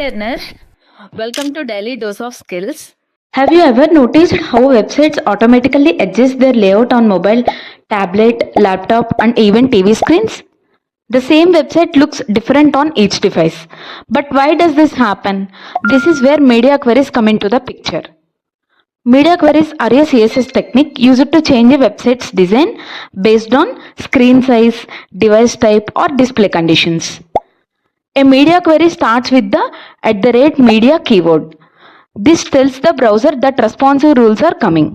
Learners, welcome to Daily Dose of Skills. Have you ever noticed how websites automatically adjust their layout on mobile, tablet, laptop, and even TV screens? The same website looks different on each device. But why does this happen? This is where media queries come into the picture. Media queries are a CSS technique used to change a website's design based on screen size, device type, or display conditions. A media query starts with the @media keyword. This tells the browser that responsive rules are coming.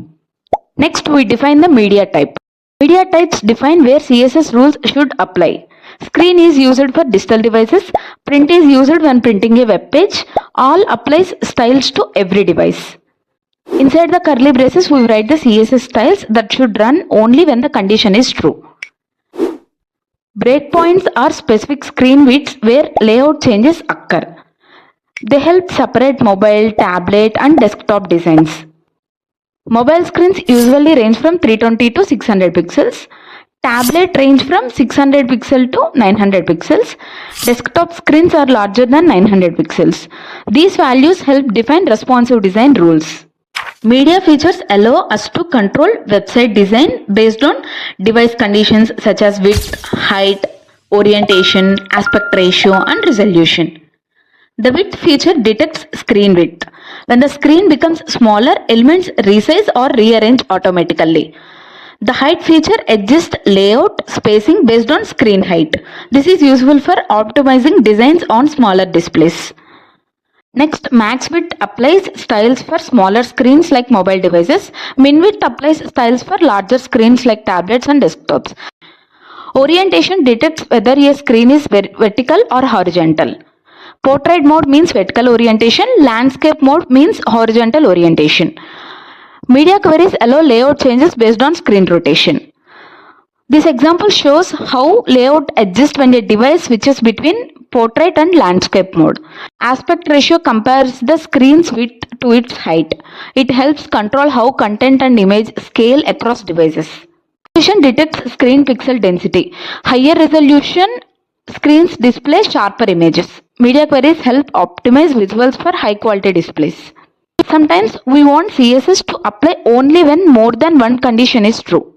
Next, we define the media type. Media types define where CSS rules should apply. Screen is used for digital devices. Print is used when printing a web page. All applies styles to every device. Inside the curly braces, we write the CSS styles that should run only when the condition is true. Breakpoints are specific screen widths where layout changes occur. They help separate mobile, tablet, and desktop designs. Mobile screens usually range from 320 to 600 pixels. Tablet range from 600 pixels to 900 pixels. Desktop screens are larger than 900 pixels. These values help define responsive design rules. Media features allow us to control website design based on device conditions such as width, height, orientation, aspect ratio, and resolution. The width feature detects screen width. When the screen becomes smaller, elements resize or rearrange automatically. The height feature adjusts layout spacing based on screen height. This is useful for optimizing designs on smaller displays. Next, max width applies styles for smaller screens like mobile devices. Min width applies styles for larger screens like tablets and desktops. Orientation detects whether a screen is vertical or horizontal. Portrait mode means vertical orientation. Landscape mode means horizontal orientation. Media queries allow layout changes based on screen rotation. This example shows how layout adjusts when a device switches between portrait and landscape mode. Aspect ratio compares the screen's width to its height. It helps control how content and image scale across devices. Resolution detects screen pixel density. Higher resolution screens display sharper images. Media queries help optimize visuals for high quality displays. Sometimes we want CSS to apply only when more than one condition is true.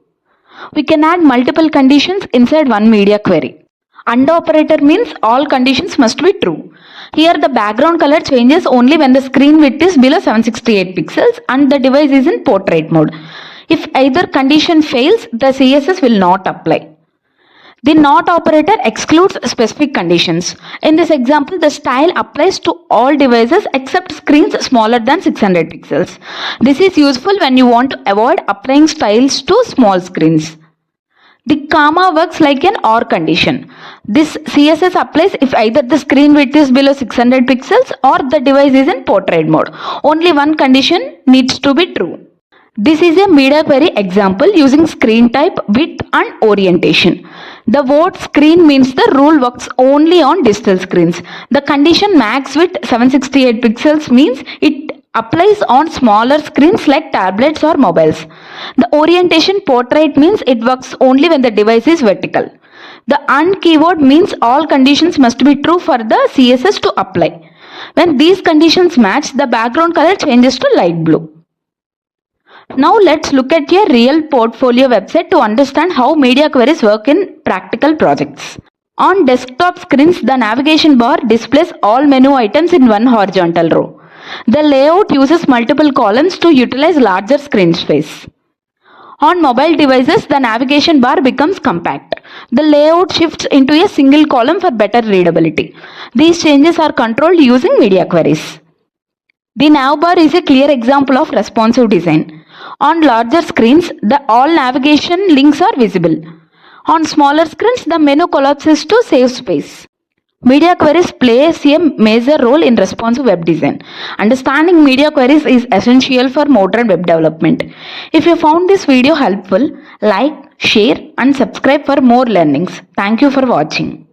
We can add multiple conditions inside one media query. AND operator means all conditions must be true. Here the background color changes only when the screen width is below 768 pixels and the device is in portrait mode. If either condition fails, the CSS will not apply. The NOT operator excludes specific conditions. In this example, the style applies to all devices except screens smaller than 600 pixels. This is useful when you want to avoid applying styles to small screens. The comma works like an OR condition. This CSS applies if either the screen width is below 600 pixels or the device is in portrait mode. Only one condition needs to be true. This is a media query example using screen type, width, and orientation. The word screen means the rule works only on digital screens. The condition max width 768 pixels means it applies on smaller screens like tablets or mobiles. The orientation portrait means it works only when the device is vertical. The AND keyword means all conditions must be true for the CSS to apply. When these conditions match, the background color changes to light blue. Now let's look at a real portfolio website to understand how media queries work in practical projects. On desktop screens, the navigation bar displays all menu items in one horizontal row. The layout uses multiple columns to utilize larger screen space. On mobile devices, the navigation bar becomes compact. The layout shifts into a single column for better readability. These changes are controlled using media queries. The nav bar is a clear example of responsive design. On larger screens, all navigation links are visible. On smaller screens, the menu collapses to save space. Media queries play a major role in responsive web design. Understanding media queries is essential for modern web development. If you found this video helpful, like, share, and subscribe for more learnings. Thank you for watching.